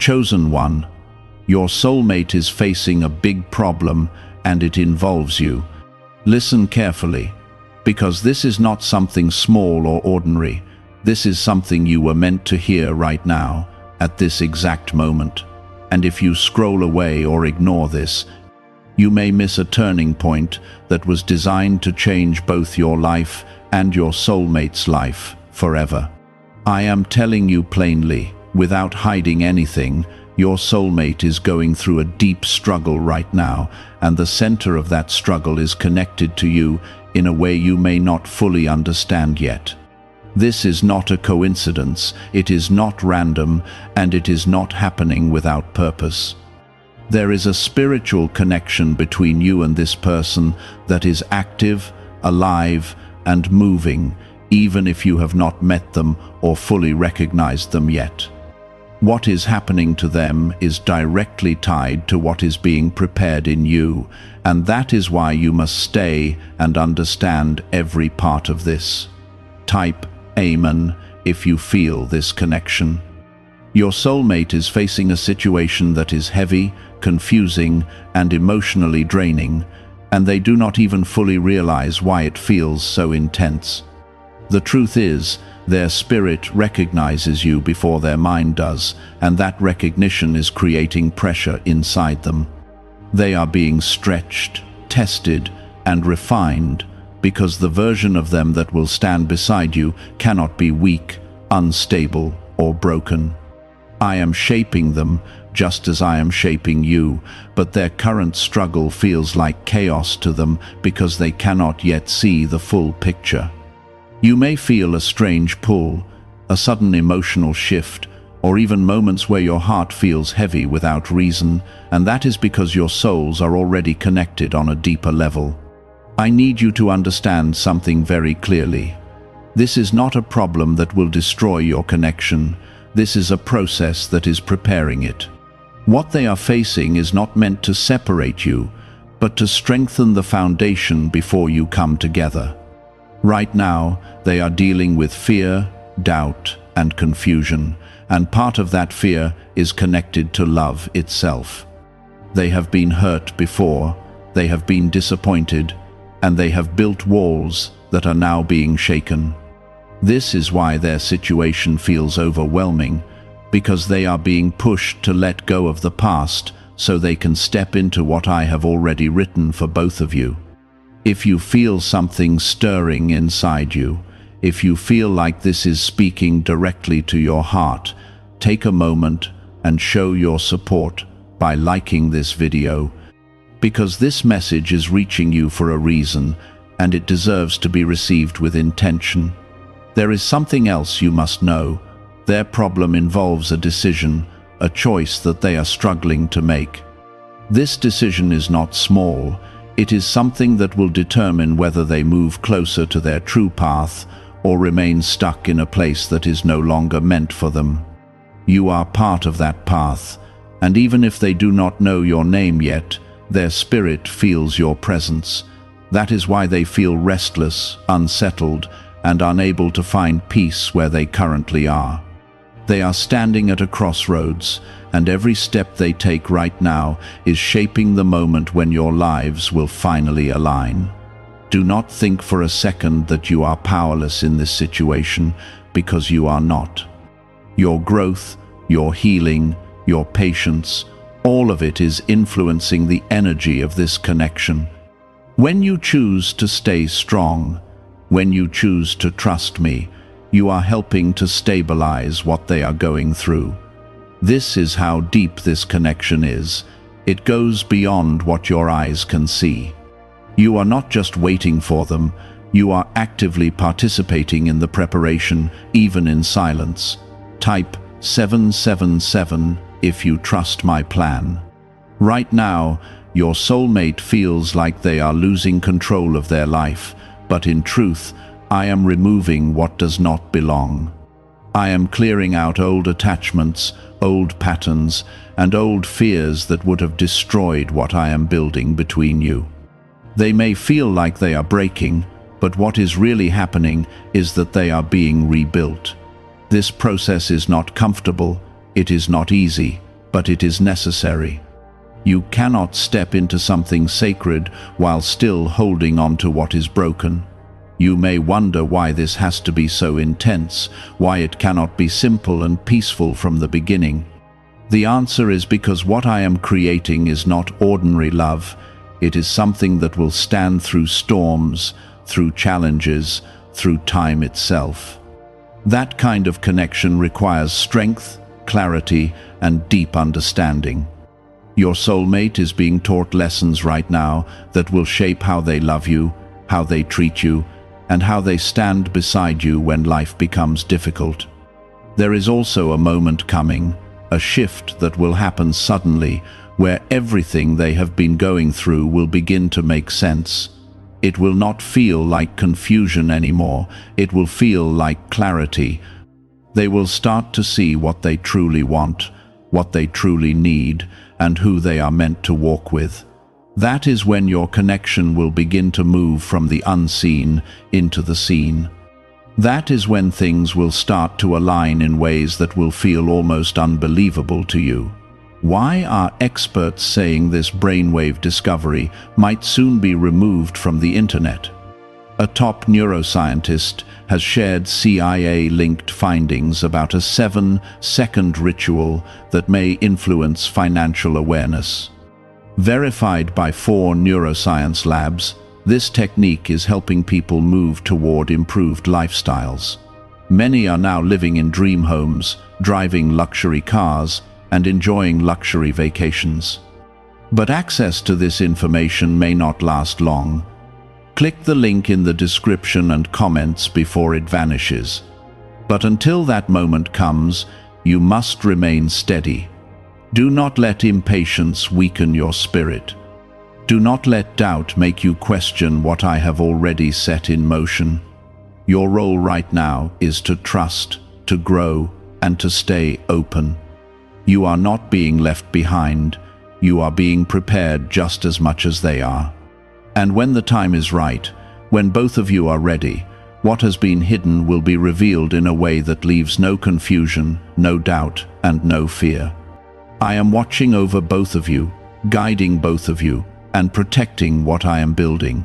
Chosen one, your soulmate is facing a big problem and it involves you. Listen carefully, because this is not something small or ordinary. This is something you were meant to hear right now, at this exact moment. And if you scroll away or ignore this, you may miss a turning point that was designed to change both your life and your soulmate's life forever. I am telling you plainly, without hiding anything, your soulmate is going through a deep struggle right now, and the center of that struggle is connected to you in a way you may not fully understand yet. This is not a coincidence, it is not random, and it is not happening without purpose. There is a spiritual connection between you and this person that is active, alive, and moving, even if you have not met them or fully recognized them yet. What is happening to them is directly tied to what is being prepared in you, and that is why you must stay and understand every part of this. Type Amen if you feel this connection. Your soulmate is facing a situation that is heavy, confusing, and emotionally draining, and they do not even fully realize why it feels so intense. The truth is, their spirit recognizes you before their mind does, and that recognition is creating pressure inside them. They are being stretched, tested, and refined, because the version of them that will stand beside you cannot be weak, unstable, or broken. I am shaping them just as I am shaping you, but their current struggle feels like chaos to them because they cannot yet see the full picture. You may feel a strange pull, a sudden emotional shift, or even moments where your heart feels heavy without reason, and that is because your souls are already connected on a deeper level. I need you to understand something very clearly. This is not a problem that will destroy your connection. This is a process that is preparing it. What they are facing is not meant to separate you, but to strengthen the foundation before you come together. Right now, they are dealing with fear, doubt, and confusion, and part of that fear is connected to love itself. They have been hurt before, they have been disappointed, and they have built walls that are now being shaken. This is why their situation feels overwhelming, because they are being pushed to let go of the past so they can step into what I have already written for both of you. If you feel something stirring inside you, if you feel like this is speaking directly to your heart, take a moment and show your support by liking this video, because this message is reaching you for a reason, and it deserves to be received with intention. There is something else you must know. Their problem involves a decision, a choice that they are struggling to make. This decision is not small. It is something that will determine whether they move closer to their true path or remain stuck in a place that is no longer meant for them. You are part of that path, and even if they do not know your name yet, their spirit feels your presence. That is why they feel restless, unsettled, and unable to find peace where they currently are. They are standing at a crossroads, and every step they take right now is shaping the moment when your lives will finally align. Do not think for a second that you are powerless in this situation, because you are not. Your growth, your healing, your patience, all of it is influencing the energy of this connection. When you choose to stay strong, when you choose to trust me, you are helping to stabilize what they are going through. This is how deep this connection is. It goes beyond what your eyes can see. You are not just waiting for them, you are actively participating in the preparation, even in silence. Type 777 if you trust my plan. Right now, your soulmate feels like they are losing control of their life, but in truth, I am removing what does not belong. I am clearing out old attachments, old patterns, and old fears that would have destroyed what I am building between you. They may feel like they are breaking, but what is really happening is that they are being rebuilt. This process is not comfortable, it is not easy, but it is necessary. You cannot step into something sacred while still holding on to what is broken. You may wonder why this has to be so intense, why it cannot be simple and peaceful from the beginning. The answer is because what I am creating is not ordinary love. It is something that will stand through storms, through challenges, through time itself. That kind of connection requires strength, clarity, and deep understanding. Your soulmate is being taught lessons right now that will shape how they love you, how they treat you, and how they stand beside you when life becomes difficult. There is also a moment coming, a shift that will happen suddenly, where everything they have been going through will begin to make sense. It will not feel like confusion anymore, it will feel like clarity. They will start to see what they truly want, what they truly need, and who they are meant to walk with. That is when your connection will begin to move from the unseen into the seen. That is when things will start to align in ways that will feel almost unbelievable to you. Why are experts saying this brainwave discovery might soon be removed from the internet? A top neuroscientist has shared CIA-linked findings about a 7-second ritual that may influence financial awareness. Verified by 4 neuroscience labs, this technique is helping people move toward improved lifestyles. Many are now living in dream homes, driving luxury cars, and enjoying luxury vacations. But access to this information may not last long. Click the link in the description and comments before it vanishes. But until that moment comes, you must remain steady. Do not let impatience weaken your spirit. Do not let doubt make you question what I have already set in motion. Your role right now is to trust, to grow, and to stay open. You are not being left behind. You are being prepared just as much as they are. And when the time is right, when both of you are ready, what has been hidden will be revealed in a way that leaves no confusion, no doubt, and no fear. I am watching over both of you, guiding both of you, and protecting what I am building.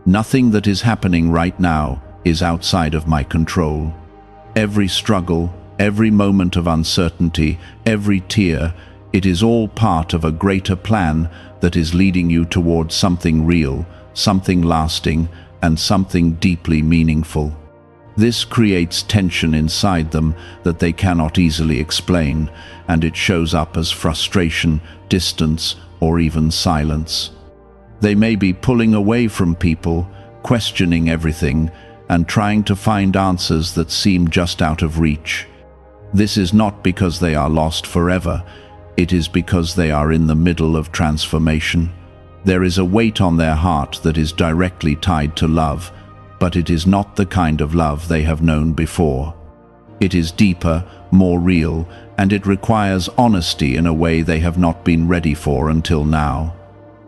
Nothing that is happening right now is outside of my control. Every struggle, every moment of uncertainty, every tear, it is all part of a greater plan that is leading you towards something real, something lasting, and something deeply meaningful. This creates tension inside them that they cannot easily explain, and it shows up as frustration, distance, or even silence. They may be pulling away from people, questioning everything, and trying to find answers that seem just out of reach. This is not because they are lost forever, it is because they are in the middle of transformation. There is a weight on their heart that is directly tied to love, but it is not the kind of love they have known before. It is deeper, more real, and it requires honesty in a way they have not been ready for until now.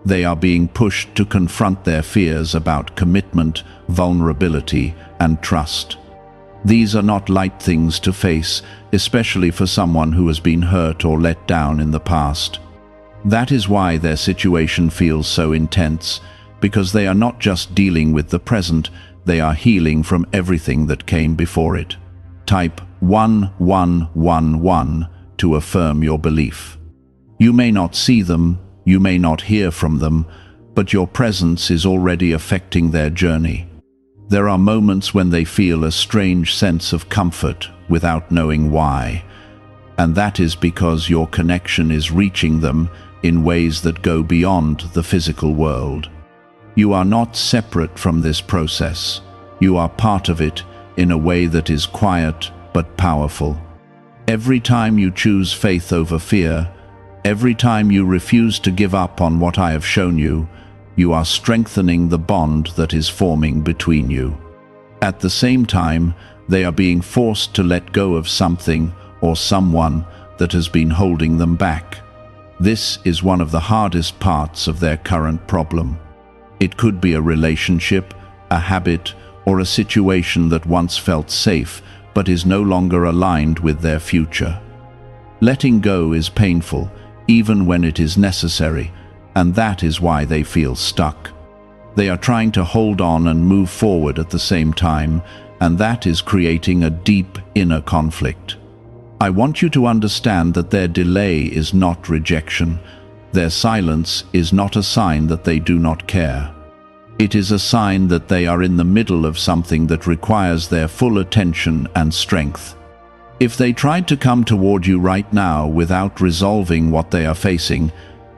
They are being pushed to confront their fears about commitment, vulnerability, and trust. These are not light things to face, especially for someone who has been hurt or let down in the past. That is why their situation feels so intense, because they are not just dealing with the present, they are healing from everything that came before it. Type 1111 to affirm your belief. You may not see them, you may not hear from them, but your presence is already affecting their journey. There are moments when they feel a strange sense of comfort without knowing why, and that is because your connection is reaching them in ways that go beyond the physical world. You are not separate from this process. You are part of it in a way that is quiet but powerful. Every time you choose faith over fear, every time you refuse to give up on what I have shown you, you are strengthening the bond that is forming between you. At the same time, they are being forced to let go of something or someone that has been holding them back. This is one of the hardest parts of their current problem. It could be a relationship, a habit, or a situation that once felt safe but is no longer aligned with their future. Letting go is painful even when it is necessary, and that is why they feel stuck. They are trying to hold on and move forward at the same time, and that is creating a deep inner conflict. I want you to understand that their delay is not rejection. Their silence is not a sign that they do not care. It is a sign that they are in the middle of something that requires their full attention and strength. If they tried to come toward you right now without resolving what they are facing,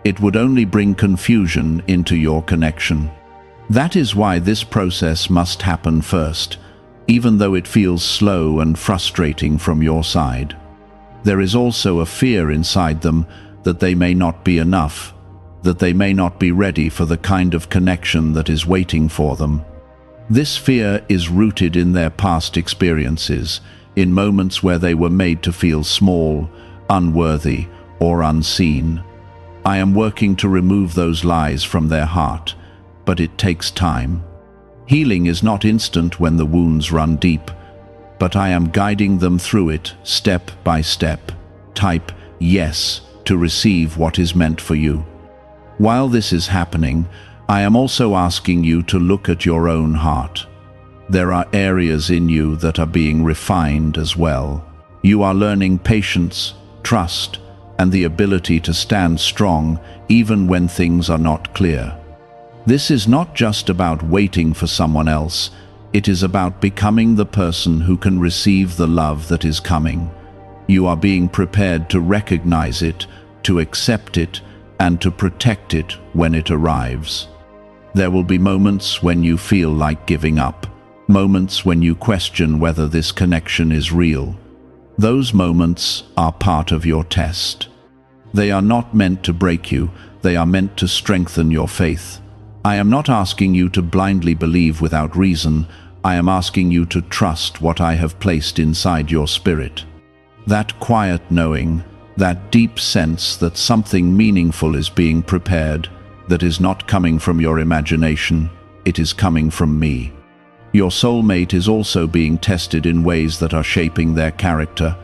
it would only bring confusion into your connection. That is why this process must happen first, even though it feels slow and frustrating from your side. There is also a fear inside them that they may not be enough, that they may not be ready for the kind of connection that is waiting for them. This fear is rooted in their past experiences, in moments where they were made to feel small, unworthy, or unseen. I am working to remove those lies from their heart, but it takes time. Healing is not instant when the wounds run deep, but I am guiding them through it step by step. Type yes to receive what is meant for you. While this is happening, I am also asking you to look at your own heart. There are areas in you that are being refined as well. You are learning patience, trust, and the ability to stand strong even when things are not clear. This is not just about waiting for someone else. It is about becoming the person who can receive the love that is coming. You are being prepared to recognize it, to accept it, and to protect it when it arrives. There will be moments when you feel like giving up, moments when you question whether this connection is real. Those moments are part of your test. They are not meant to break you, they are meant to strengthen your faith. I am not asking you to blindly believe without reason. I am asking you to trust what I have placed inside your spirit. That quiet knowing, that deep sense that something meaningful is being prepared, that is not coming from your imagination, it is coming from me. Your soulmate is also being tested in ways that are shaping their character.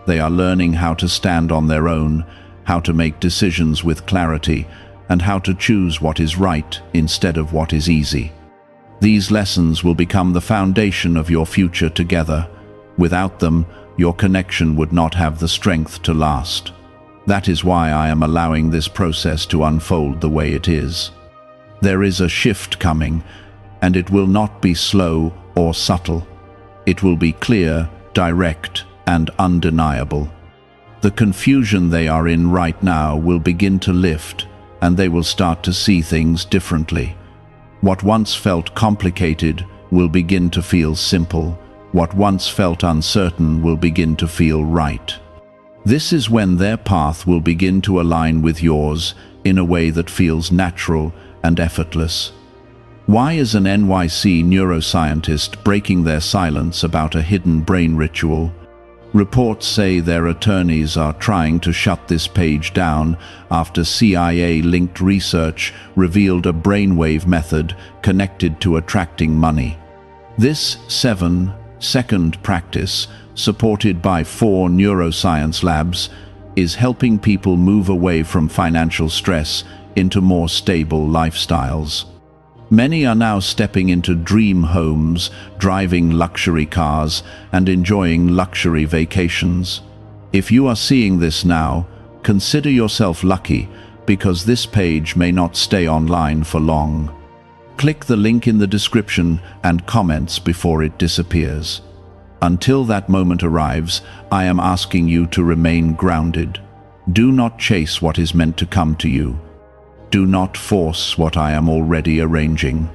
They are learning how to stand on their own, how to make decisions with clarity, and how to choose what is right instead of what is easy. These lessons will become the foundation of your future together. Without them, your connection would not have the strength to last. That is why I am allowing this process to unfold the way it is. There is a shift coming, and it will not be slow or subtle. It will be clear, direct, and undeniable. The confusion they are in right now will begin to lift, and they will start to see things differently. What once felt complicated will begin to feel simple. What once felt uncertain will begin to feel right. This is when their path will begin to align with yours in a way that feels natural and effortless. Why is an NYC neuroscientist breaking their silence about a hidden brain ritual? Reports say their attorneys are trying to shut this page down after CIA-linked research revealed a brainwave method connected to attracting money. This 7-second practice, supported by 4 neuroscience labs, is helping people move away from financial stress into more stable lifestyles. Many are now stepping into dream homes, driving luxury cars, and enjoying luxury vacations. If you are seeing this now, consider yourself lucky, because this page may not stay online for long. Click the link in the description and comments before it disappears. Until that moment arrives, I am asking you to remain grounded. Do not chase what is meant to come to you. Do not force what I am already arranging.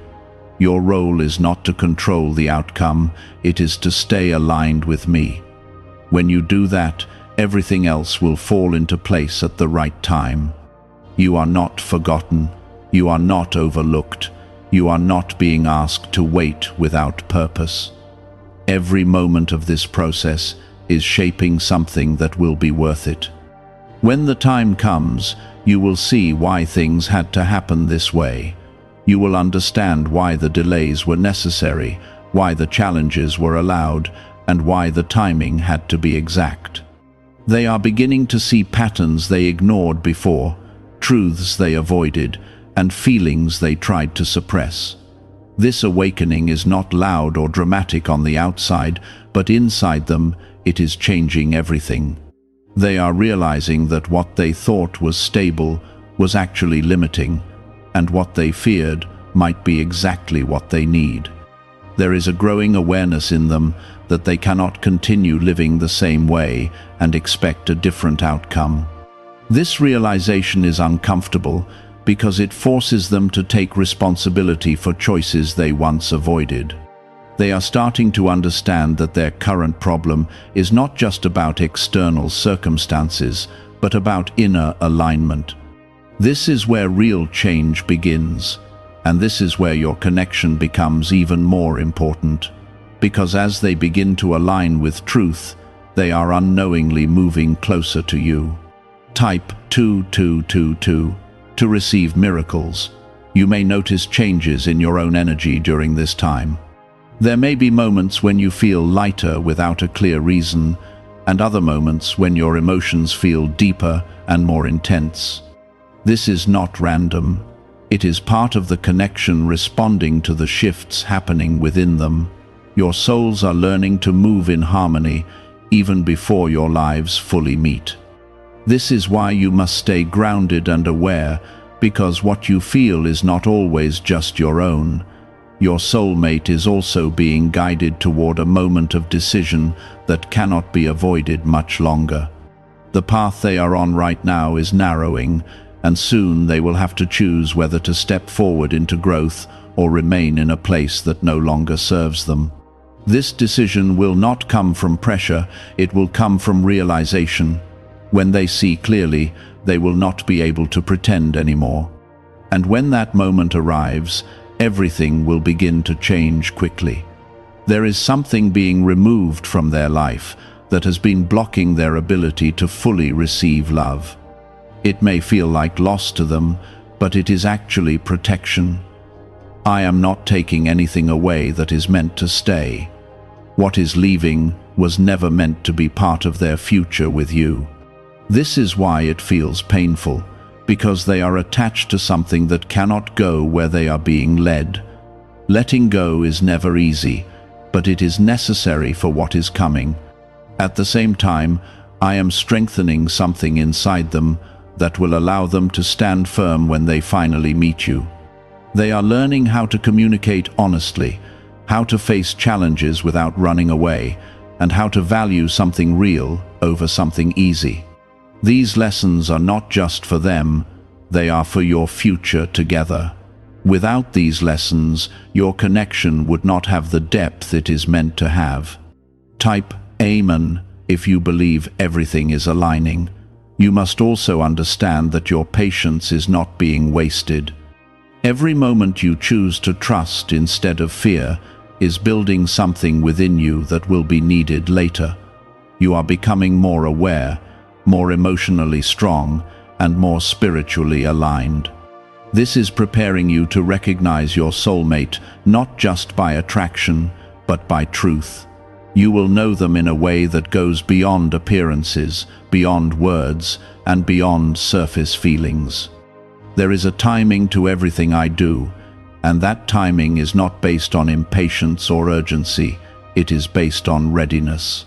Your role is not to control the outcome, it is to stay aligned with me. When you do that, everything else will fall into place at the right time. You are not forgotten. You are not overlooked. You are not being asked to wait without purpose. Every moment of this process is shaping something that will be worth it. When the time comes, you will see why things had to happen this way. You will understand why the delays were necessary, why the challenges were allowed, and why the timing had to be exact. They are beginning to see patterns they ignored before, truths they avoided, and feelings they tried to suppress. This awakening is not loud or dramatic on the outside, but inside them it is changing everything. They are realizing that what they thought was stable was actually limiting, and what they feared might be exactly what they need. There is a growing awareness in them that they cannot continue living the same way and expect a different outcome. This realization is uncomfortable because it forces them to take responsibility for choices they once avoided. They are starting to understand that their current problem is not just about external circumstances, but about inner alignment. This is where real change begins, and this is where your connection becomes even more important. Because as they begin to align with truth, they are unknowingly moving closer to you. Type 2222 to receive miracles. You may notice changes in your own energy during this time. There may be moments when you feel lighter without a clear reason, and other moments when your emotions feel deeper and more intense. This is not random. It is part of the connection responding to the shifts happening within them. Your souls are learning to move in harmony even before your lives fully meet. This is why you must stay grounded and aware, because what you feel is not always just your own. Your soulmate is also being guided toward a moment of decision that cannot be avoided much longer. The path they are on right now is narrowing, and soon they will have to choose whether to step forward into growth or remain in a place that no longer serves them. This decision will not come from pressure, it will come from realization. When they see clearly, they will not be able to pretend anymore. And when that moment arrives, everything will begin to change quickly. There is something being removed from their life that has been blocking their ability to fully receive love. It may feel like loss to them, but it is actually protection. I am not taking anything away that is meant to stay. What is leaving was never meant to be part of their future with you. This is why it feels painful, because they are attached to something that cannot go where they are being led. Letting go is never easy, but it is necessary for what is coming. At the same time, I am strengthening something inside them that will allow them to stand firm when they finally meet you. They are learning how to communicate honestly, how to face challenges without running away, and how to value something real over something easy. These lessons are not just for them, they are for your future together. Without these lessons, your connection would not have the depth it is meant to have. Type Amen if you believe everything is aligning. You must also understand that your patience is not being wasted. Every moment you choose to trust instead of fear is building something within you that will be needed later. You are becoming more aware, more emotionally strong, and more spiritually aligned. This is preparing you to recognize your soulmate not just by attraction, but by truth. You will know them in a way that goes beyond appearances, beyond words, and beyond surface feelings. There is a timing to everything I do, and that timing is not based on impatience or urgency, it is based on readiness.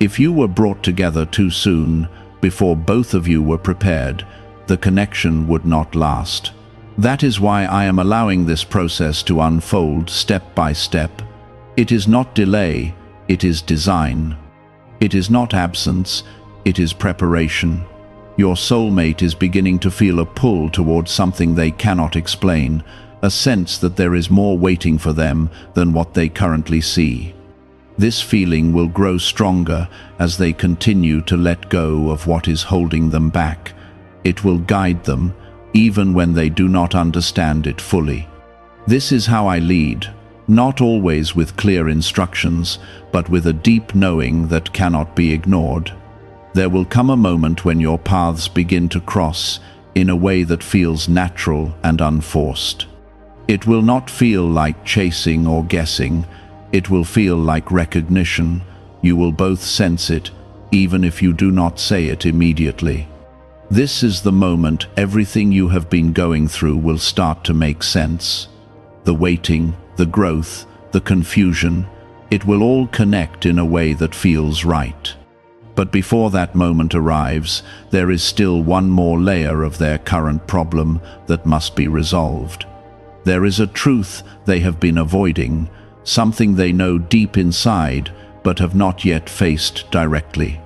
If you were brought together too soon, before both of you were prepared, the connection would not last. That is why I am allowing this process to unfold step by step. It is not delay, it is design. It is not absence, it is preparation. Your soulmate is beginning to feel a pull towards something they cannot explain, a sense that there is more waiting for them than what they currently see. This feeling will grow stronger as they continue to let go of what is holding them back. It will guide them, even when they do not understand it fully. This is how I lead, not always with clear instructions, but with a deep knowing that cannot be ignored. There will come a moment when your paths begin to cross in a way that feels natural and unforced. It will not feel like chasing or guessing, it will feel like recognition. You will both sense it, even if you do not say it immediately. This is the moment everything you have been going through will start to make sense. The waiting, the growth, the confusion, it will all connect in a way that feels right. But before that moment arrives, there is still one more layer of their current problem that must be resolved. There is a truth they have been avoiding, something they know deep inside but have not yet faced directly.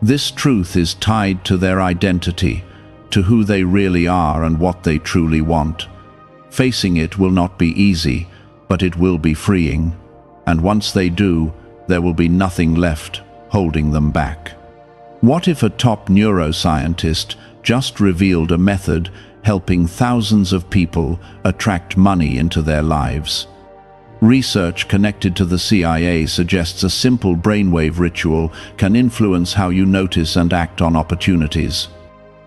This truth is tied to their identity, to who they really are and what they truly want. Facing it will not be easy, but it will be freeing. And once they do, there will be nothing left holding them back. What if a top neuroscientist just revealed a method helping thousands of people attract money into their lives? Research connected to the CIA suggests a simple brainwave ritual can influence how you notice and act on opportunities.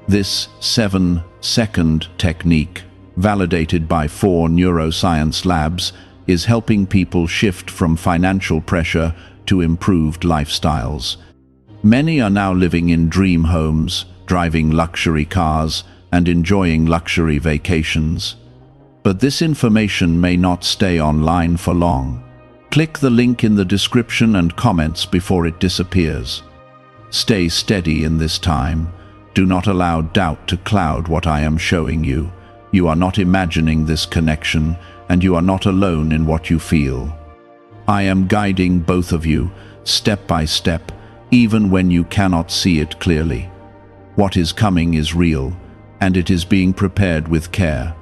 This 7-second technique, validated by 4 neuroscience labs, is helping people shift from financial pressure to improved lifestyles. Many are now living in dream homes, driving luxury cars, and enjoying luxury vacations. But this information may not stay online for long. Click the link in the description and comments before it disappears. Stay steady in this time. Do not allow doubt to cloud what I am showing you. You are not imagining this connection, and you are not alone in what you feel. I am guiding both of you, step by step, even when you cannot see it clearly. What is coming is real, and it is being prepared with care.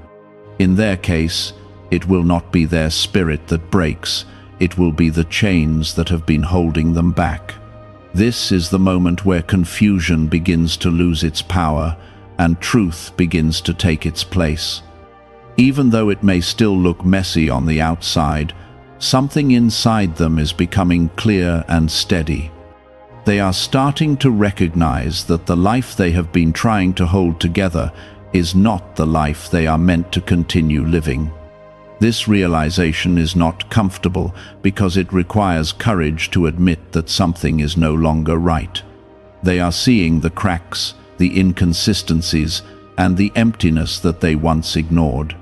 In their case, it will not be their spirit that breaks, it will be the chains that have been holding them back. This is the moment where confusion begins to lose its power, and truth begins to take its place. Even though it may still look messy on the outside, something inside them is becoming clear and steady. They are starting to recognize that the life they have been trying to hold together is not the life they are meant to continue living. This realization is not comfortable because it requires courage to admit that something is no longer right. They are seeing the cracks, the inconsistencies, and the emptiness that they once ignored.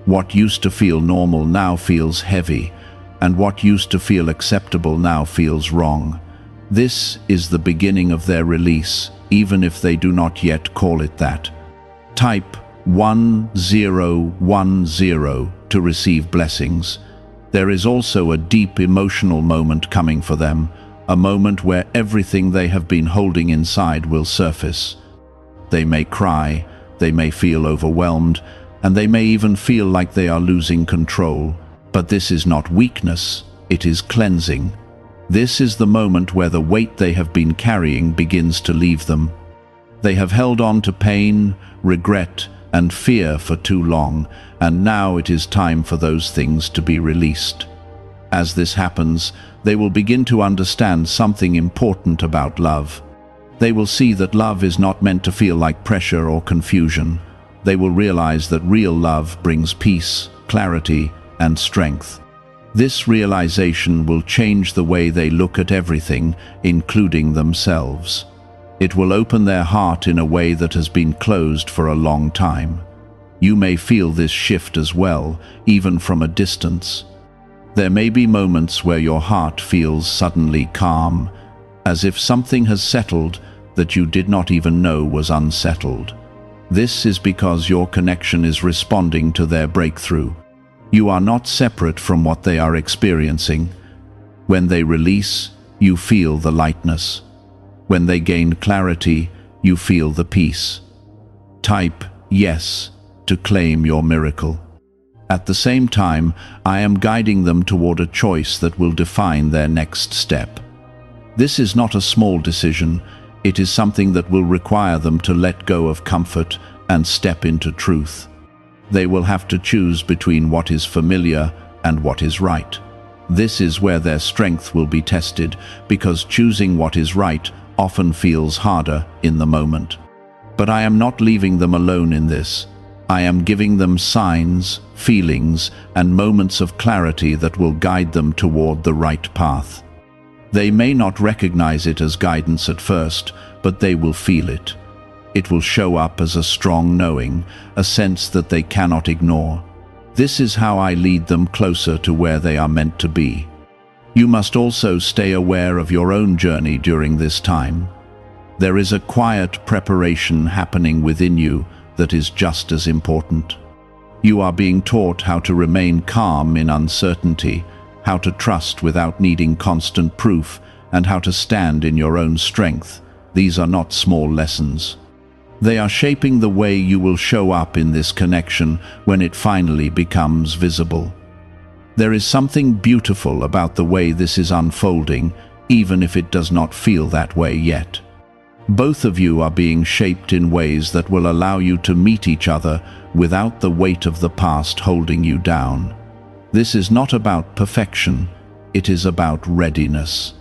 What used to feel normal now feels heavy, and what used to feel acceptable now feels wrong. This is the beginning of their release, even if they do not yet call it that. Type 1010 to receive blessings. There is also a deep emotional moment coming for them, a moment where everything they have been holding inside will surface. They may cry, they may feel overwhelmed, and they may even feel like they are losing control. But this is not weakness, it is cleansing. This is the moment where the weight they have been carrying begins to leave them. They have held on to pain, regret, and fear for too long, and now it is time for those things to be released. As this happens, they will begin to understand something important about love. They will see that love is not meant to feel like pressure or confusion. They will realize that real love brings peace, clarity, and strength. This realization will change the way they look at everything, including themselves. It will open their heart in a way that has been closed for a long time. You may feel this shift as well, even from a distance. There may be moments where your heart feels suddenly calm, as if something has settled that you did not even know was unsettled. This is because your connection is responding to their breakthrough. You are not separate from what they are experiencing. When they release, you feel the lightness. When they gain clarity, you feel the peace. Type yes to claim your miracle. At the same time, I am guiding them toward a choice that will define their next step. This is not a small decision. It is something that will require them to let go of comfort and step into truth. They will have to choose between what is familiar and what is right. This is where their strength will be tested, because choosing what is right often feels harder in the moment. But I am not leaving them alone in this. I am giving them signs, feelings, and moments of clarity that will guide them toward the right path. They may not recognize it as guidance at first, but they will feel it. It will show up as a strong knowing, a sense that they cannot ignore. This is how I lead them closer to where they are meant to be. You must also stay aware of your own journey during this time. There is a quiet preparation happening within you that is just as important. You are being taught how to remain calm in uncertainty, how to trust without needing constant proof, and how to stand in your own strength. These are not small lessons. They are shaping the way you will show up in this connection when it finally becomes visible. There is something beautiful about the way this is unfolding, even if it does not feel that way yet. Both of you are being shaped in ways that will allow you to meet each other without the weight of the past holding you down. This is not about perfection, it is about readiness.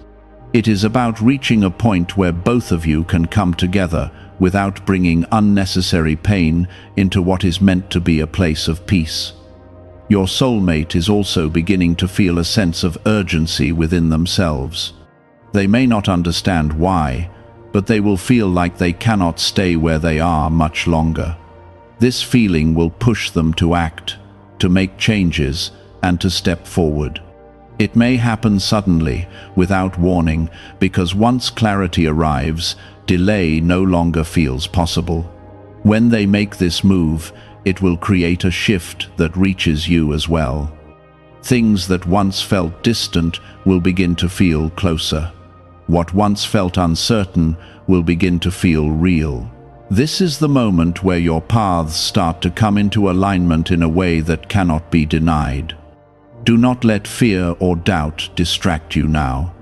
It is about reaching a point where both of you can come together without bringing unnecessary pain into what is meant to be a place of peace. Your soulmate is also beginning to feel a sense of urgency within themselves. They may not understand why, but they will feel like they cannot stay where they are much longer. This feeling will push them to act, to make changes, and to step forward. It may happen suddenly, without warning, because once clarity arrives, delay no longer feels possible. When they make this move, it will create a shift that reaches you as well. Things that once felt distant will begin to feel closer. What once felt uncertain will begin to feel real. This is the moment where your paths start to come into alignment in a way that cannot be denied. Do not let fear or doubt distract you now.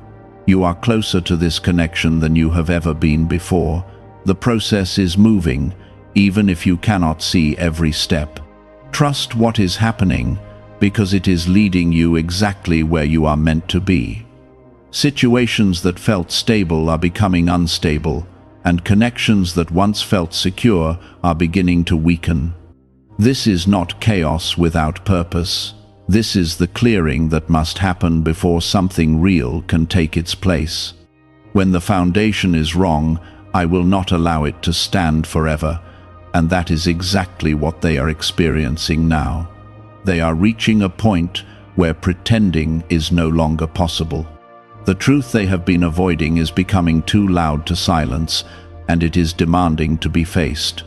You are closer to this connection than you have ever been before. The process is moving, even if you cannot see every step. Trust what is happening, because it is leading you exactly where you are meant to be. Situations that felt stable are becoming unstable, and connections that once felt secure are beginning to weaken. This is not chaos without purpose. This is the clearing that must happen before something real can take its place. When the foundation is wrong, I will not allow it to stand forever, and that is exactly what they are experiencing now. They are reaching a point where pretending is no longer possible. The truth they have been avoiding is becoming too loud to silence, and it is demanding to be faced.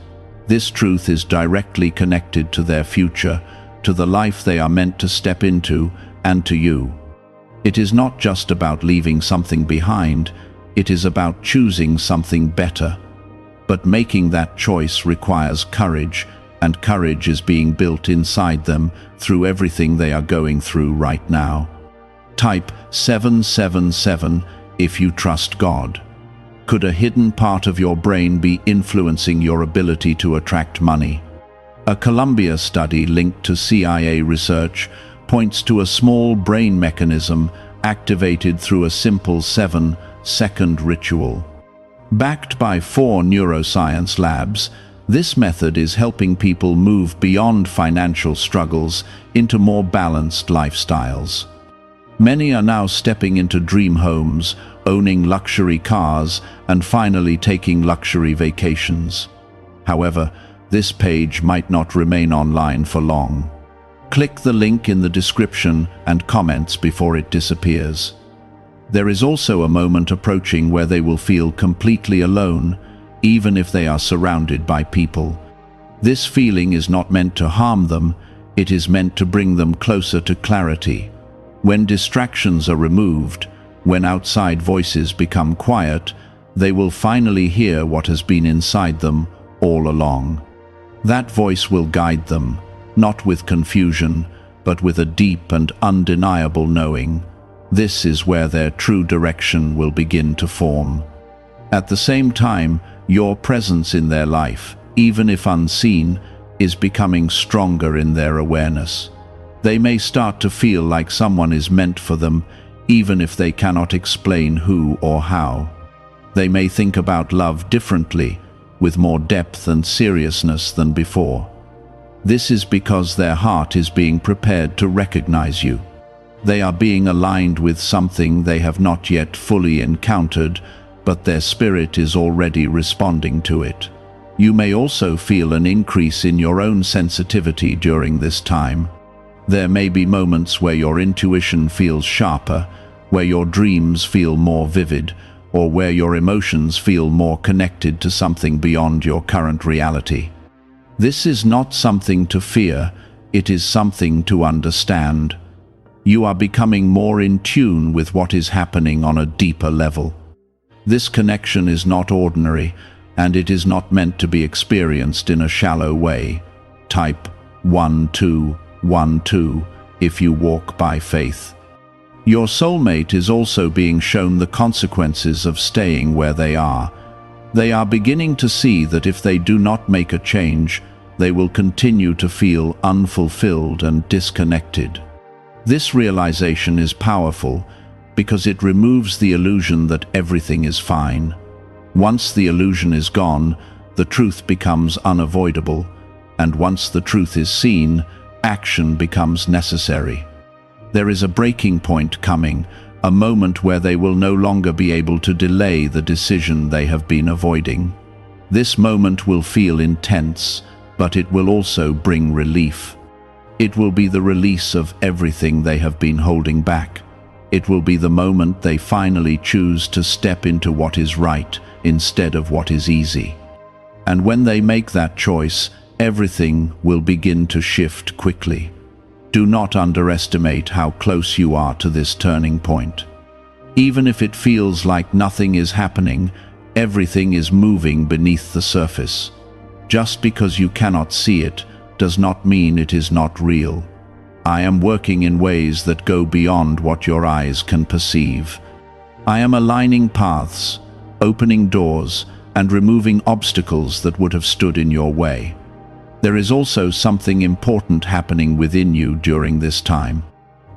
This truth is directly connected to their future, to the life they are meant to step into, and to you. It is not just about leaving something behind, it is about choosing something better. But making that choice requires courage, and courage is being built inside them through everything they are going through right now. Type 777 if you trust God. Could a hidden part of your brain be influencing your ability to attract money? A Columbia study linked to CIA research points to a small brain mechanism activated through a simple 7-second ritual. Backed by 4 neuroscience labs, this method is helping people move beyond financial struggles into more balanced lifestyles. Many are now stepping into dream homes, owning luxury cars, and finally taking luxury vacations. However, this page might not remain online for long. Click the link in the description and comments before it disappears. There is also a moment approaching where they will feel completely alone, even if they are surrounded by people. This feeling is not meant to harm them, it is meant to bring them closer to clarity. When distractions are removed, when outside voices become quiet, they will finally hear what has been inside them all along. That voice will guide them, not with confusion, but with a deep and undeniable knowing. This is where their true direction will begin to form. At the same time, your presence in their life, even if unseen, is becoming stronger in their awareness. They may start to feel like someone is meant for them, even if they cannot explain who or how. They may think about love differently, with more depth and seriousness than before. This is because their heart is being prepared to recognize you. They are being aligned with something they have not yet fully encountered, but their spirit is already responding to it. You may also feel an increase in your own sensitivity during this time. There may be moments where your intuition feels sharper, where your dreams feel more vivid, or where your emotions feel more connected to something beyond your current reality. This is not something to fear, it is something to understand. You are becoming more in tune with what is happening on a deeper level. This connection is not ordinary, and it is not meant to be experienced in a shallow way. Type 1212 if you walk by faith. Your soulmate is also being shown the consequences of staying where they are. They are beginning to see that if they do not make a change, they will continue to feel unfulfilled and disconnected. This realization is powerful because it removes the illusion that everything is fine. Once the illusion is gone, the truth becomes unavoidable, and once the truth is seen, action becomes necessary. There is a breaking point coming, a moment where they will no longer be able to delay the decision they have been avoiding. This moment will feel intense, but it will also bring relief. It will be the release of everything they have been holding back. It will be the moment they finally choose to step into what is right instead of what is easy. And when they make that choice, everything will begin to shift quickly. Do not underestimate how close you are to this turning point. Even if it feels like nothing is happening, everything is moving beneath the surface. Just because you cannot see it does not mean it is not real. I am working in ways that go beyond what your eyes can perceive. I am aligning paths, opening doors, and removing obstacles that would have stood in your way. There is also something important happening within you during this time.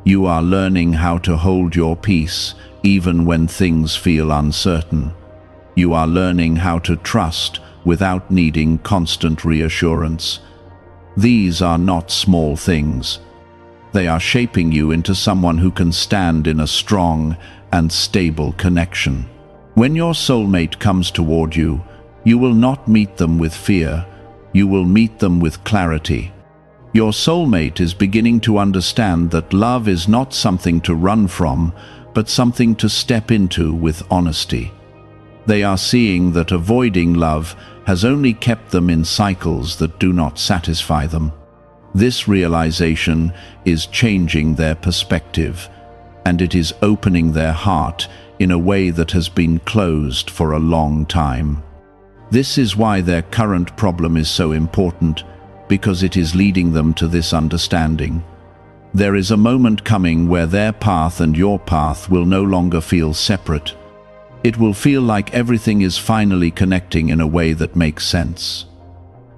You are learning how to hold your peace even when things feel uncertain. You are learning how to trust without needing constant reassurance. These are not small things. They are shaping you into someone who can stand in a strong and stable connection. When your soulmate comes toward you, you will not meet them with fear. You will meet them with clarity. Your soulmate is beginning to understand that love is not something to run from, but something to step into with honesty. They are seeing that avoiding love has only kept them in cycles that do not satisfy them. This realization is changing their perspective, and it is opening their heart in a way that has been closed for a long time. This is why their current problem is so important, because it is leading them to this understanding. There is a moment coming where their path and your path will no longer feel separate. It will feel like everything is finally connecting in a way that makes sense.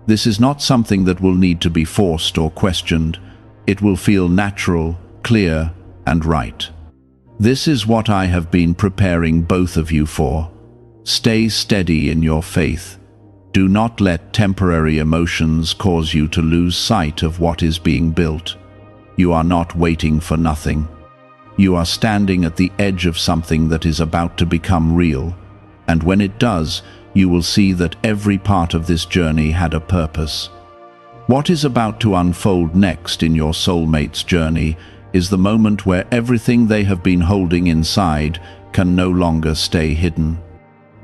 This is not something that will need to be forced or questioned. It will feel natural, clear, and right. This is what I have been preparing both of you for. Stay steady in your faith. Do not let temporary emotions cause you to lose sight of what is being built. You are not waiting for nothing. You are standing at the edge of something that is about to become real, and when it does, you will see that every part of this journey had a purpose. What is about to unfold next in your soulmate's journey is the moment where everything they have been holding inside can no longer stay hidden.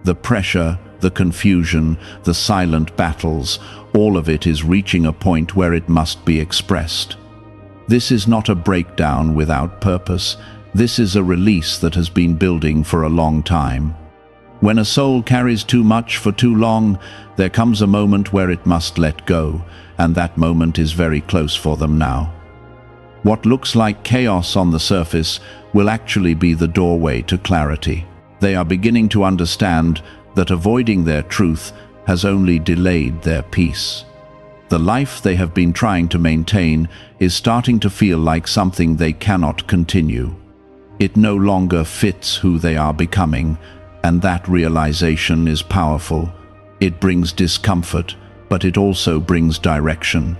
The pressure, the confusion, the silent battles, all of it is reaching a point where it must be expressed. This is not a breakdown without purpose. This is a release that has been building for a long time. When a soul carries too much for too long, there comes a moment where it must let go, and that moment is very close for them now. What looks like chaos on the surface will actually be the doorway to clarity. They are beginning to understand that avoiding their truth has only delayed their peace. The life they have been trying to maintain is starting to feel like something they cannot continue. It no longer fits who they are becoming, and that realization is powerful. It brings discomfort, but it also brings direction.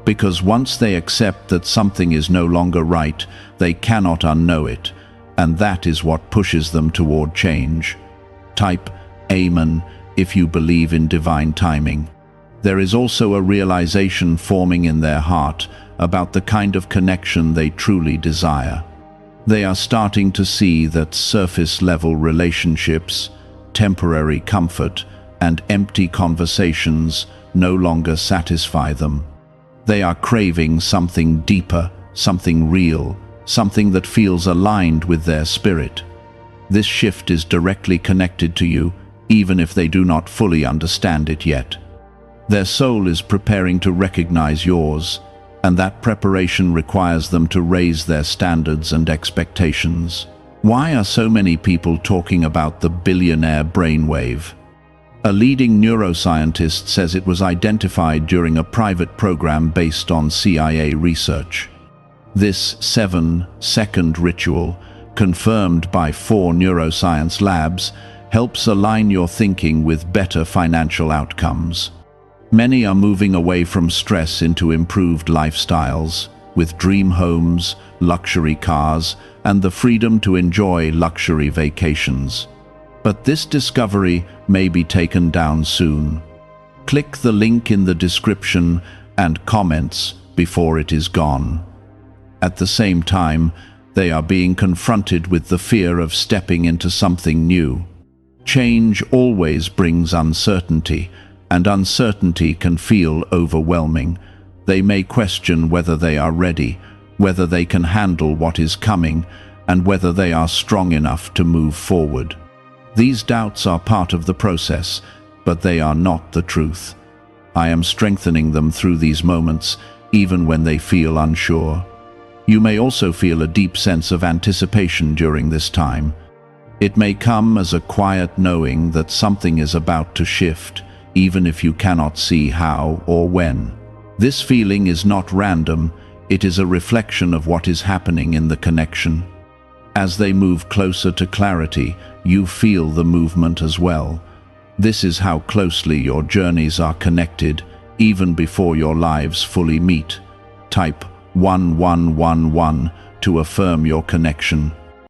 Because once they accept that something is no longer right, they cannot unknow it, and that is what pushes them toward change. Type amen if you believe in divine timing. There is also a realization forming in their heart about the kind of connection they truly desire. They are starting to see that surface-level relationships, temporary comfort, and empty conversations no longer satisfy them. They are craving something deeper, something real, something that feels aligned with their spirit. This shift is directly connected to you, even if they do not fully understand it yet. Their soul is preparing to recognize yours, and that preparation requires them to raise their standards and expectations. Why are so many people talking about the billionaire brainwave? A leading neuroscientist says it was identified during a private program based on CIA research. This 7-second ritual, confirmed by 4 neuroscience labs, helps align your thinking with better financial outcomes. Many are moving away from stress into improved lifestyles, with dream homes, luxury cars, and the freedom to enjoy luxury vacations. But this discovery may be taken down soon. Click the link in the description and comments before it is gone. At the same time, they are being confronted with the fear of stepping into something new. Change always brings uncertainty, and uncertainty can feel overwhelming. They may question whether they are ready, whether they can handle what is coming, and whether they are strong enough to move forward. These doubts are part of the process, but they are not the truth. I am strengthening them through these moments, even when they feel unsure. You may also feel a deep sense of anticipation during this time. It may come as a quiet knowing that something is about to shift, even if you cannot see how or when. This feeling is not random, it is a reflection of what is happening in the connection. As they move closer to clarity, you feel the movement as well. This is how closely your journeys are connected, even before your lives fully meet. Type 1111 to affirm your connection.